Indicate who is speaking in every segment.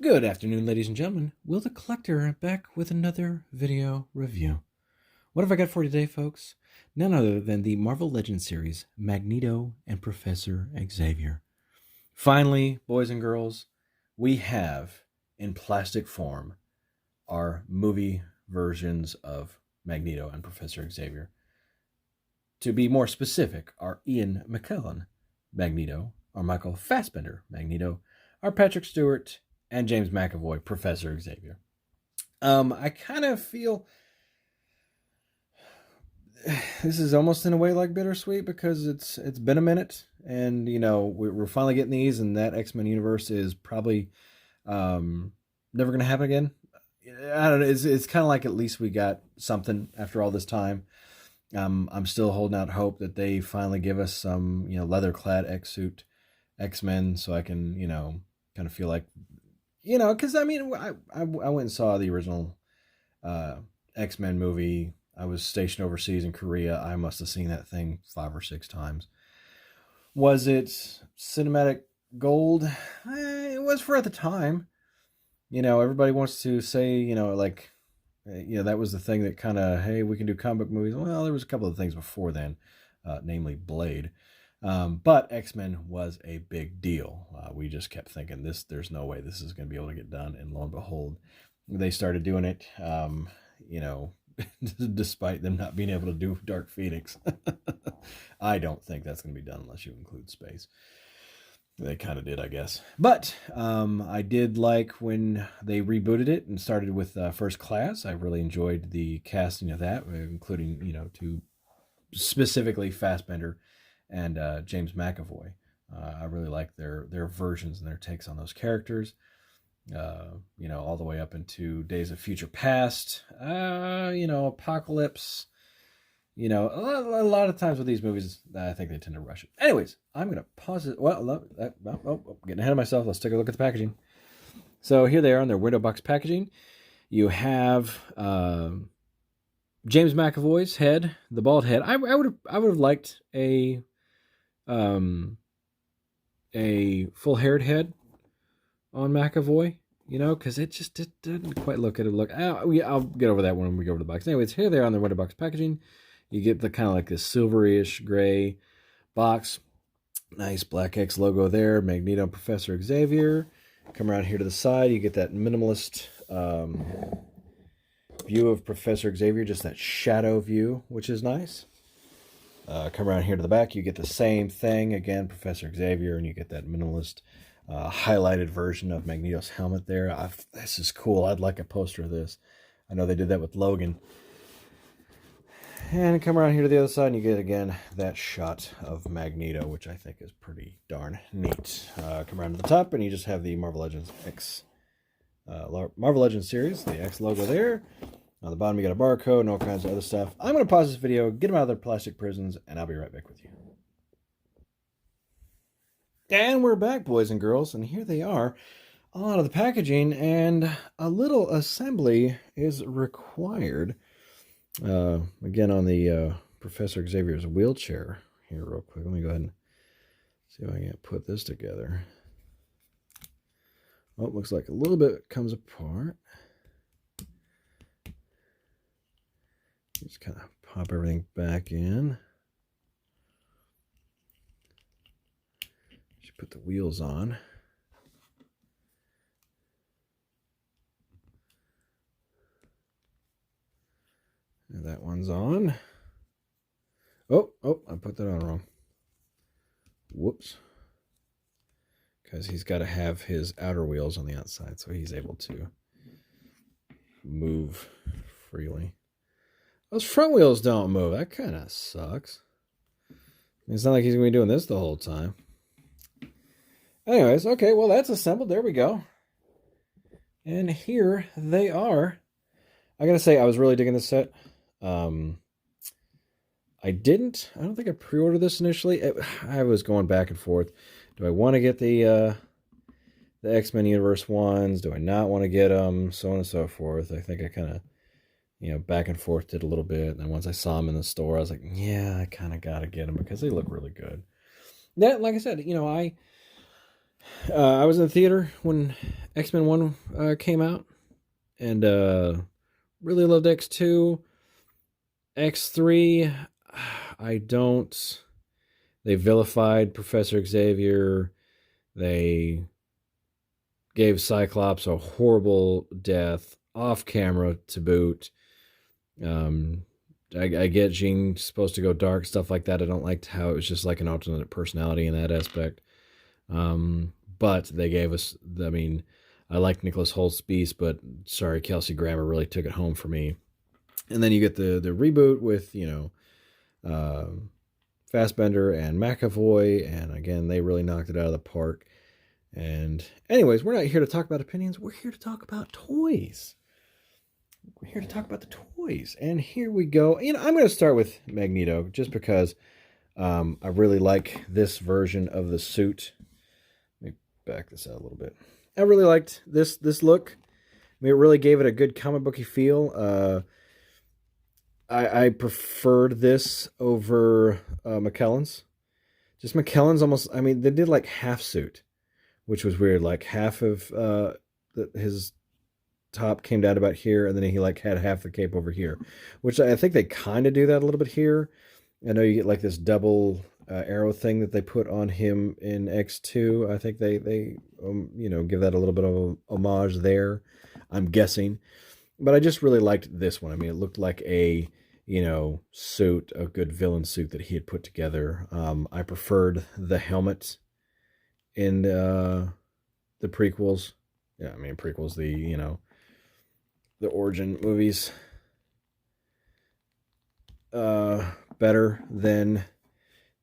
Speaker 1: Good afternoon, ladies and gentlemen. Will the Collector back with another video review. What have I got for you today, folks? None other than the Marvel Legends series, Magneto and Professor Xavier. Finally, boys and girls, we have, in plastic form, our movie versions of Magneto and Professor Xavier. To be more specific, our Ian McKellen Magneto, our Michael Fassbender Magneto, our Patrick Stewart, and James McAvoy, Professor Xavier. I kind of feel this is almost in a way like bittersweet because it's been a minute, and we're finally getting these, and that X-Men universe is probably never going to happen again. I don't know. It's kind of like at least we got something after all this time. I'm still holding out hope that they finally give us some leather-clad X-suit X-Men, so I can kind of feel like. Because I mean, I went and saw the original X-Men movie. I was stationed overseas in Korea. I must have seen that thing 5 or 6 times. Was it cinematic gold? It was for at the time. Everybody wants to say, that was the thing that kind of, hey, we can do comic book movies. Well, there was a couple of things before then, namely Blade. But X-Men was a big deal. We just kept thinking there's no way this is going to be able to get done. And lo and behold, they started doing it, despite them not being able to do Dark Phoenix. I don't think that's going to be done unless you include space. They kind of did, I guess. But I did like when they rebooted it and started with First Class. I really enjoyed the casting of that, including, to specifically Fassbender and James McAvoy. I really like their versions and their takes on those characters. All the way up into Days of Future Past. Apocalypse. A lot of times with these movies, I think they tend to rush it. Anyways, I'm going to pause it. Well, getting ahead of myself. Let's take a look at the packaging. So here they are on their window box packaging. You have James McAvoy's head, the bald head. I would have liked a full-haired head on McAvoy, because it didn't quite look at it. I'll get over that when we go over the box. Anyways, here they are on their window box packaging. You get the kind of like this silverish gray box. Nice black X logo there. Magneto and Professor Xavier. Come around here to the side. You get that minimalist view of Professor Xavier, just that shadow view, which is nice. Come around here to the back. You get the same thing. Again, Professor Xavier, and you get that minimalist highlighted version of Magneto's helmet there. This is cool. I'd like a poster of this. I know they did that with Logan. And come around here to the other side, and you get, again, that shot of Magneto, which I think is pretty darn neat. Come around to the top, and you just have the Marvel Legends Marvel Legends series, the X logo there. On the bottom, you got a barcode and all kinds of other stuff. I'm going to pause this video, get them out of their plastic prisons, and I'll be right back with you. And we're back, boys and girls, and here they are. A lot of the packaging, and a little assembly is required. Again, on the Professor Xavier's wheelchair here real quick. Let me go ahead and see if I can put this together. Oh, it looks like a little bit comes apart. Just kind of pop everything back in. Just put the wheels on. And that one's on. Oh, I put that on wrong. Whoops. Because he's got to have his outer wheels on the outside so he's able to move freely. Those front wheels don't move. That kind of sucks. It's not like he's going to be doing this the whole time. Anyways, okay, well, that's assembled. There we go. And here they are. I got to say, I was really digging this set. I don't think I pre-ordered this initially. I was going back and forth. Do I want to get the X-Men Universe ones? Do I not want to get them? So on and so forth. I think I kind of, back and forth did a little bit. And once I saw them in the store, I was like, yeah, I kind of got to get them because they look really good. That, like I said, I was in the theater when X-Men 1 came out, and really loved X2. X3, I don't. They vilified Professor Xavier. They gave Cyclops a horrible death off camera to boot. Um, I get Jean's supposed to go dark, stuff like that. I don't like how it was just like an alternate personality in that aspect. But they gave us, I mean, I like Nicholas Holt's Beast, but sorry, Kelsey Grammer really took it home for me. And then you get the reboot with, Fassbender and McAvoy, and again, they really knocked it out of the park. And anyways, we're not here to talk about opinions. We're here to talk about toys. We're here to talk about the toys. And here we go. I'm going to start with Magneto just because I really like this version of the suit. Let me back this out a little bit. I really liked this look. I mean, it really gave it a good comic booky feel. I preferred this over McKellen's. Just McKellen's almost, I mean, they did like half suit, which was weird. Like half of his top came down about here, and then he like had half the cape over here, which I think they kind of do that a little bit here. I know you get like this double arrow thing that they put on him in X2. I think they give that a little bit of a homage there, I'm guessing. But I just really liked this one. I mean, it looked like a suit, a good villain suit that he had put together. I preferred the helmet in the prequels. Yeah, I mean prequels, the origin movies. Better than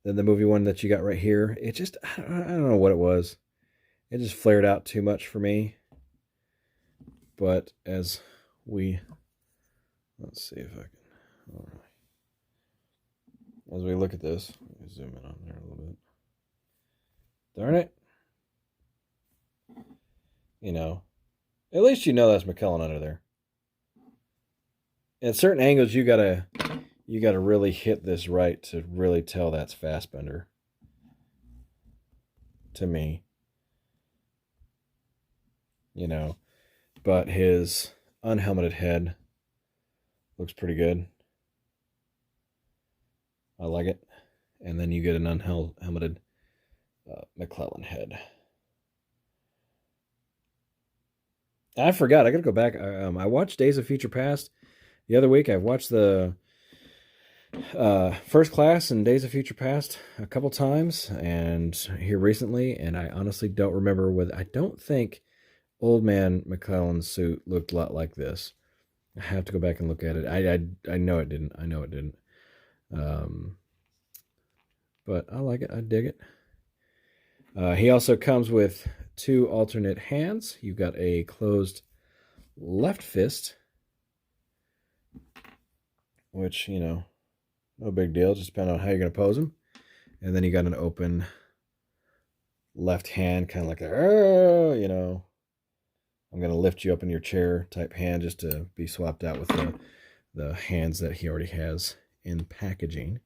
Speaker 1: the movie one that you got right here. It just, I don't know what it was. It just flared out too much for me. But let's see if I can. All right. As we look at this, let me zoom in on there a little bit. Darn it. At least that's McKellen under there. At certain angles, you gotta really hit this right to really tell that's Fassbender. To me. But his unhelmeted head looks pretty good. I like it. And then you get an unhelmeted McClellan head. I forgot. I got to go back. I watched Days of Future Past the other week. I've watched the First Class and Days of Future Past a couple times, and here recently, and I honestly don't remember I don't think Old Man McClellan's suit looked a lot like this. I have to go back and look at it. I know it didn't. I know it didn't. But I like it. I dig it. He also comes with 2 alternate hands. You've got a closed left fist, which, no big deal. Just depending on how you're going to pose him. And then you got an open left hand, kind of like I'm going to lift you up in your chair type hand, just to be swapped out with the hands that he already has in packaging.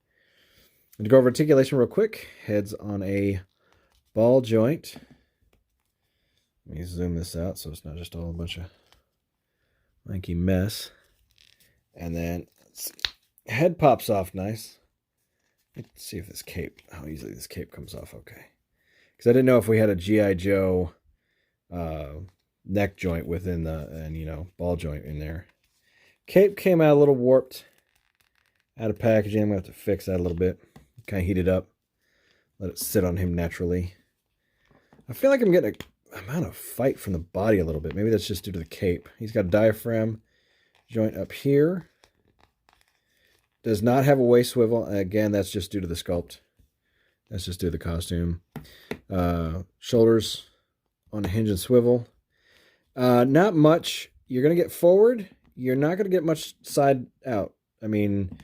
Speaker 1: And to go over articulation real quick, head's on a ball joint. Let me zoom this out so it's not just all a bunch of lanky mess. And then head pops off nice. Let's see if this cape, how easily this cape comes off okay. Because I didn't know if we had a G.I. Joe neck joint within ball joint in there. Cape came out a little warped out of packaging. I'm going to have to fix that a little bit. Kind of heat it up. Let it sit on him naturally. I feel like I'm getting an amount of fight from the body a little bit. Maybe that's just due to the cape. He's got a diaphragm joint up here. Does not have a waist swivel. Again, that's just due to the sculpt. That's just due to the costume. Shoulders on a hinge and swivel. Not much. You're going to get forward. You're not going to get much side out. I mean,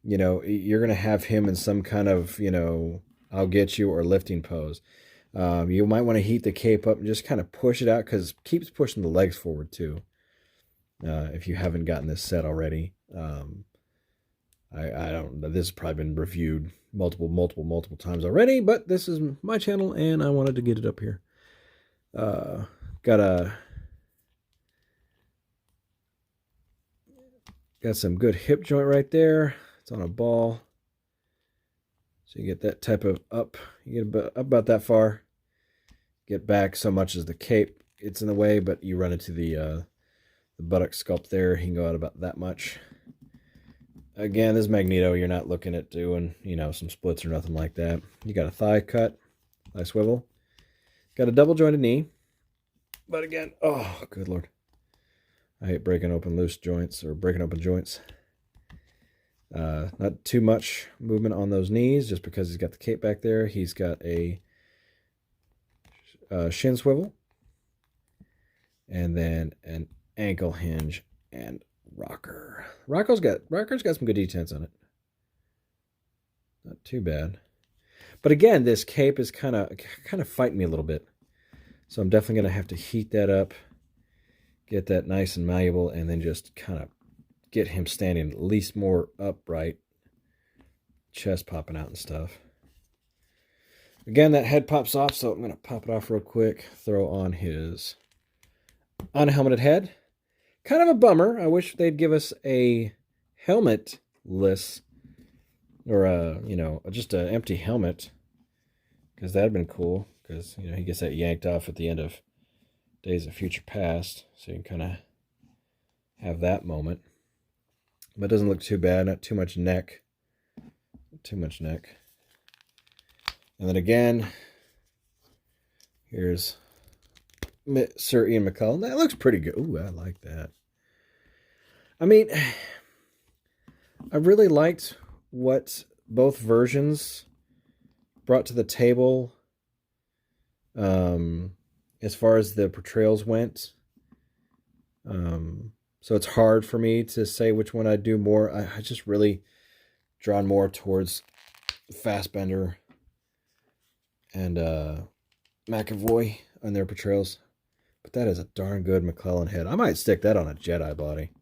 Speaker 1: you're going to have him in some kind of, I'll get you or lifting pose. You might want to heat the cape up and just kind of push it out, because it keeps pushing the legs forward too. If you haven't gotten this set already. I don't know. This has probably been reviewed multiple times already, but this is my channel and I wanted to get it up here. Uh, got some good hip joint right there. It's on a ball. So you get that type of up. You get up about that far. Get back so much as the cape it's in the way, but you run into the buttock sculpt there. He can go out about that much. Again, this Magneto, you're not looking at doing, some splits or nothing like that. You got a thigh cut, thigh swivel. Got a double jointed knee. But again, oh, good Lord. I hate breaking open loose joints or breaking open joints. Not too much movement on those knees just because he's got the cape back there. He's got a shin swivel. And then an ankle hinge and rocker. Rocker's got some good detents on it. Not too bad. But again, this cape is kind of fighting me a little bit. So I'm definitely going to have to heat that up, get that nice and malleable, and then just kind of get him standing at least more upright, chest popping out and stuff. Again, that head pops off, so I'm going to pop it off real quick, throw on his unhelmeted head. Kind of a bummer. I wish they'd give us a helmetless, or just an empty helmet, because that'd been cool. Because he gets that yanked off at the end of Days of Future Past, so you can kind of have that moment. But it doesn't look too bad. Not too much neck. Too much neck. And then again, here's Sir Ian McKellen. That looks pretty good. Ooh, I like that. I mean, I really liked what both versions brought to the table as far as the portrayals went. So it's hard for me to say which one I'd do more. I just really drawn more towards Fassbender and McAvoy on their portrayals. But that is a darn good McClellan head. I might stick that on a Jedi body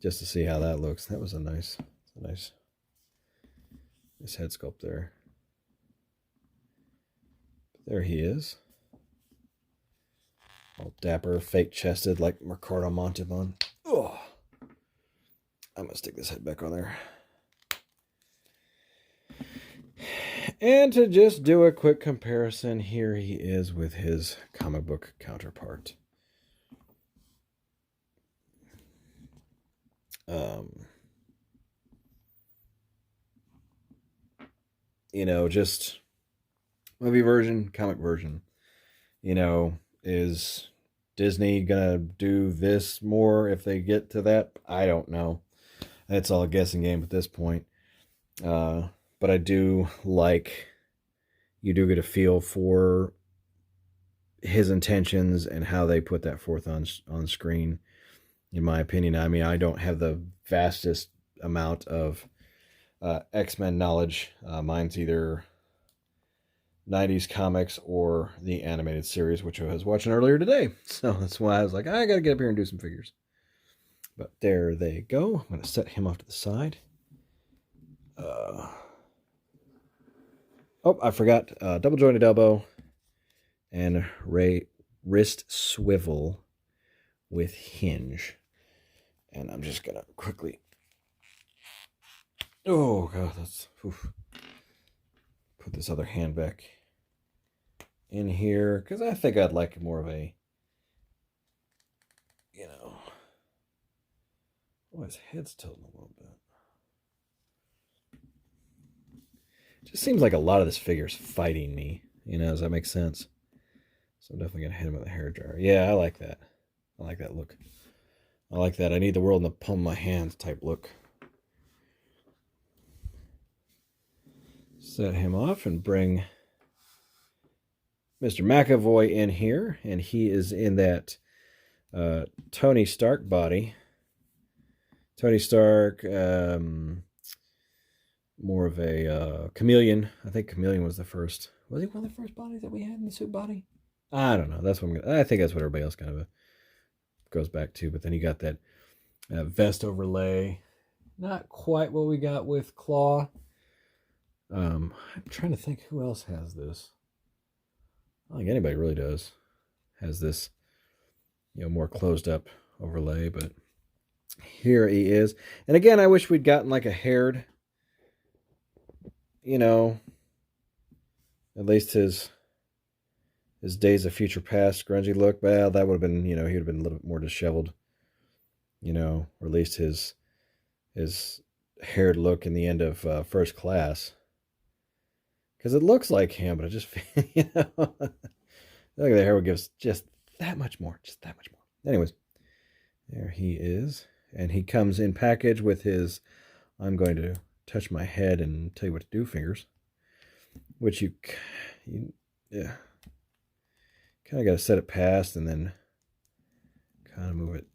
Speaker 1: just to see how that looks. That was a nice head sculpt there. There he is. All dapper, fake chested like Ricardo Montalban. Oh, I'm going to stick this head back on there. And to just do a quick comparison, here he is with his comic book counterpart. Just movie version, comic version. Is Disney gonna do this more if they get to that? I don't know. It's all a guessing game at this point. But I do like, you do get a feel for his intentions and how they put that forth on screen, in my opinion. I mean, I don't have the vastest amount of X-Men knowledge. Mine's either 90s comics or the animated series, which I was watching earlier today. So that's why I was like, I got to get up here and do some figures. But there they go. I'm going to set him off to the side. I forgot. Double jointed elbow and wrist swivel with hinge. And I'm just going to quickly... Oh, God, that's... Oof. Put this other hand back in here, because I think I'd like more of a, oh, his head's tilting a little bit. Just seems like a lot of this figure's fighting me, does that make sense? So I'm definitely going to hit him with a hairdryer. Yeah, I like that. I like that look. I like that. I need the world in the palm of my hands type look. Set him off and bring Mr. McAvoy in here, and he is in that Tony Stark body. Tony Stark, more of a Chameleon. I think Chameleon was the first. Was he one of the first bodies that we had in the suit body? I don't know. That's what I think that's what everybody else kind of goes back to. But then you got that vest overlay. Not quite what we got with Claw. I'm trying to think who else has this. I don't think anybody really does. Has this, more closed up overlay, but here he is. And again, I wish we'd gotten like a haired, at least his Days of Future Past grungy look. Well, that would have been, he would have been a little bit more disheveled, or at least his haired look in the end of First Class. Because it looks like him, but it just, look at the hair would give us just that much more. Anyways, there he is. And he comes in package with his, I'm going to touch my head and tell you what to do fingers. Which you kind of got to set it past and then kind of move it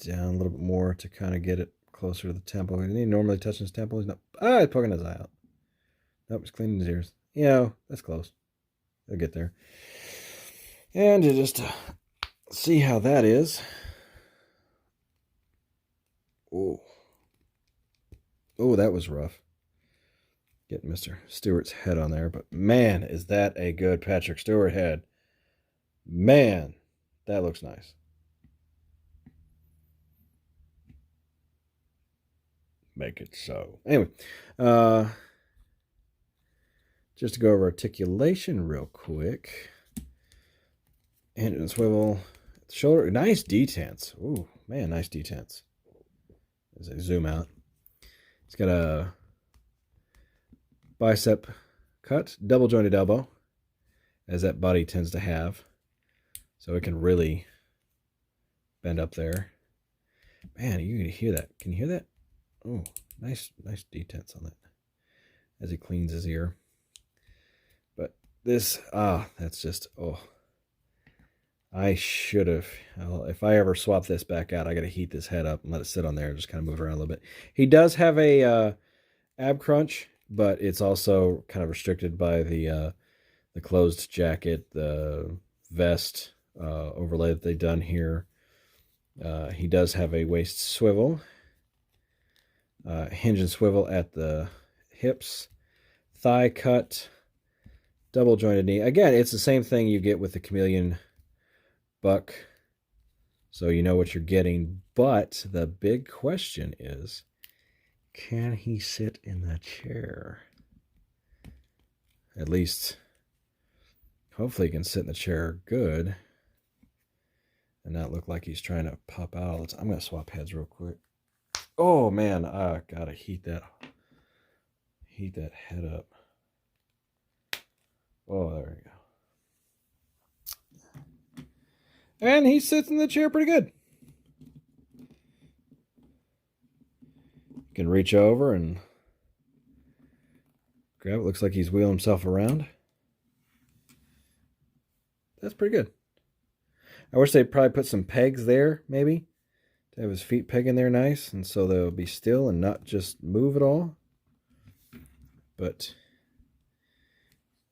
Speaker 1: down a little bit more to kind of get it closer to the temple. Isn't he normally touching his temple? He's not. He's poking his eye out. Nope, he's cleaning his ears. That's close. They'll get there. And to just see how that is. Oh, that was rough. Getting Mr. Stewart's head on there. But man, is that a good Patrick Stewart head. Man, that looks nice. Make it so. Anyway, just to go over articulation real quick. Hinge and swivel. Shoulder, nice detents. Ooh, man, nice detents. As I zoom out. It's got a bicep cut, double jointed elbow, as that body tends to have. So it can really bend up there. Man, you can hear that. Can you hear that? Oh, nice detents on that. As he cleans his ear. But this, that's just, I should have. If I ever swap this back out, I got to heat this head up and let it sit on there and just kind of move around a little bit. He does have a ab crunch, but it's also kind of restricted by the closed jacket, the vest overlay that they've done here. He does have a waist swivel, hinge and swivel at the hips, thigh cut, double jointed knee. Again, it's the same thing you get with the Chameleon buck, so you know what you're getting. But the big question is, can he sit in that chair? At least, hopefully he can sit in the chair good and not look like he's trying to pop out. I'm going to swap heads real quick. Oh man, I gotta heat that head up. Oh, there we go. And he sits in the chair pretty good. You can reach over and grab it. Looks like he's wheeling himself around. That's pretty good. I wish they'd probably put some pegs there, maybe, to have his feet pegging there nice, and so they'll be still and not just move at all. But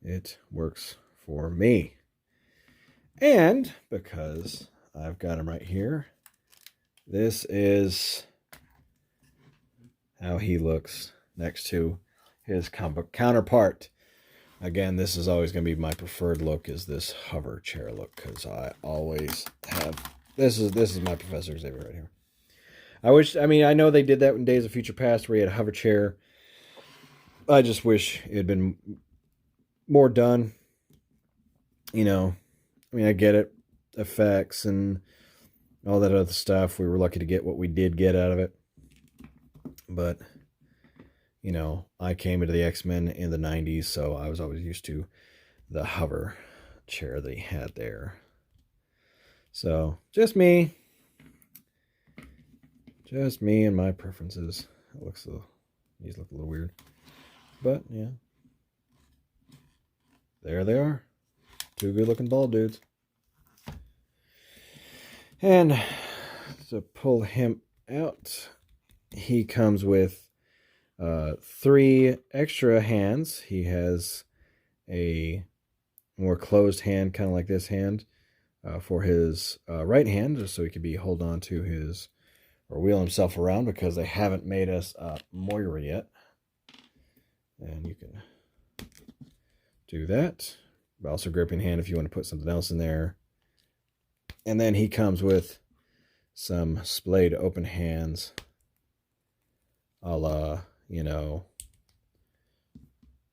Speaker 1: it works for me. And because I've got him right here, this is how he looks next to his counterpart. Again, this is always going to be my preferred look, is this hover chair look, because I always have. This is my Professor Xavier right here. I know they did that in Days of Future Past where he had a hover chair. I just wish it had been more done. I get it, effects and all that other stuff. We were lucky to get what we did get out of it. But, I came into the X-Men in the 90s, so I was always used to the hover chair that he had there. So, just me. Just me and my preferences. These look a little weird. But, yeah. There they are. Two good-looking bald dudes. And to pull him out, he comes with 3 extra hands. He has a more closed hand, kind of like this hand, for his right hand, just so he could be hold on to his, or wheel himself around, because they haven't made us Moira yet. And you can do that. also gripping hand if you want to put something else in there. And then he comes with some splayed open hands, a la,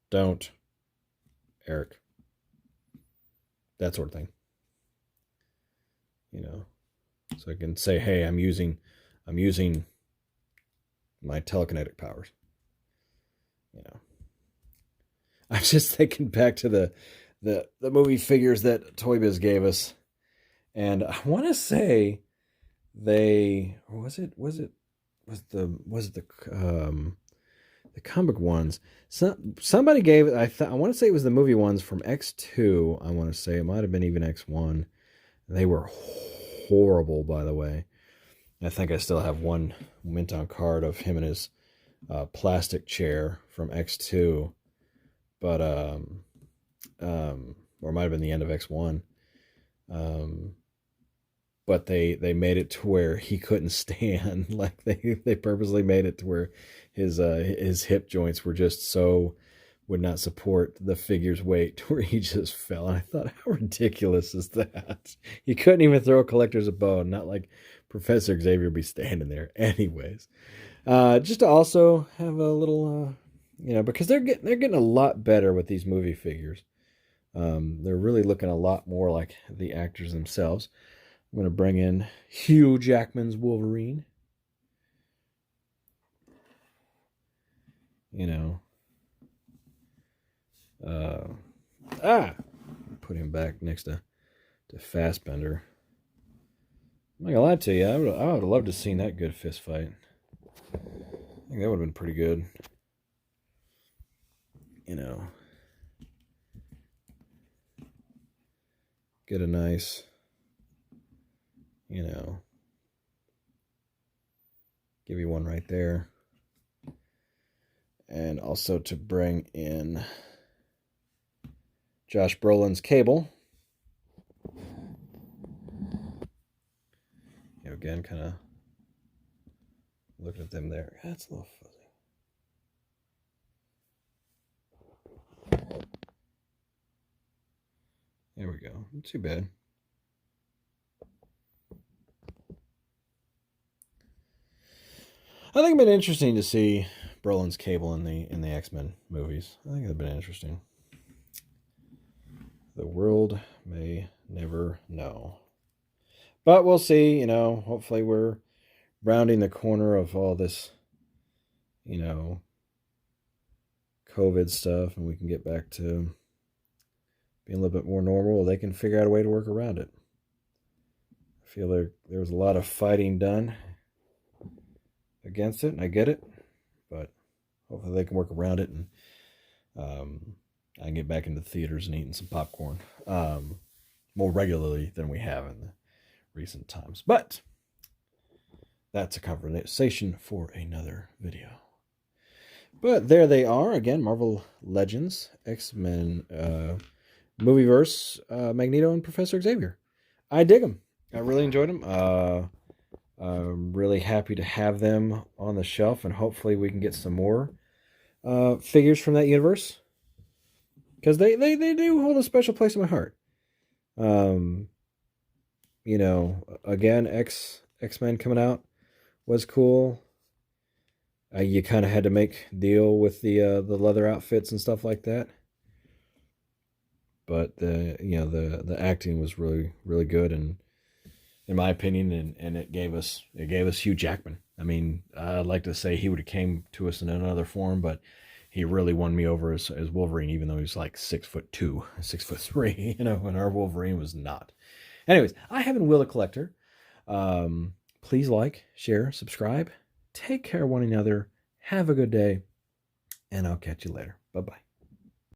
Speaker 1: don't, Eric. That sort of thing. So I can say, hey, I'm using my telekinetic powers. I'm just thinking back to the movie figures that Toy Biz gave us, and I want to say was the comic ones. Somebody gave it. I want to say it was the movie ones from X2. I want to say it might have been even X1. They were horrible, by the way. I think I still have one mint on card of him in his plastic chair from X2, but or it might have been the end of X1. But they made it to where he couldn't stand. Like they purposely made it to where his hip joints were just so would not support the figure's weight to where he just fell. And I thought, how ridiculous is that? He couldn't even throw collectors a bone, not like Professor Xavier be standing there. Anyways, just to also have a little, because they're getting a lot better with these movie figures. They're really looking a lot more like the actors themselves. I'm going to bring in Hugh Jackman's Wolverine. Put him back next to Fassbender. I'm not gonna lie to you, I would have loved to have seen that good fist fight. I think that would have been pretty good. Get a nice, give you one right there. And also to bring in Josh Brolin's Cable. Again, kind of looking at them there. That's a little fuzzy. There we go. Not too bad. I think it'd been interesting to see Brolin's Cable in the X-Men movies. I think it'd been interesting. The world may never know. But we'll see, hopefully we're rounding the corner of all this, COVID stuff, and we can get back to being a little bit more normal. They can figure out a way to work around it. I feel there was a lot of fighting done against it, and I get it, but hopefully they can work around it, and I can get back into the theaters and eating some popcorn more regularly than we have in the recent times. But that's a conversation for another video. But there they are again, Marvel Legends, X-Men Movieverse, Magneto and Professor Xavier. I dig them. I really enjoyed them. I'm really happy to have them on the shelf, and hopefully we can get some more figures from that universe, because they do hold a special place in my heart. Again, X-Men coming out was cool. You kind of had to make deal with the leather outfits and stuff like that. But the acting was really, really good, and in my opinion, and it gave us Hugh Jackman. I mean, I'd like to say he would have came to us in another form, but he really won me over as Wolverine, even though he's like 6'2", 6'3", and our Wolverine was not. Anyways, I have been Will the Collector. Please like, share, subscribe. Take care of one another. Have a good day, and I'll catch you later. Bye-bye.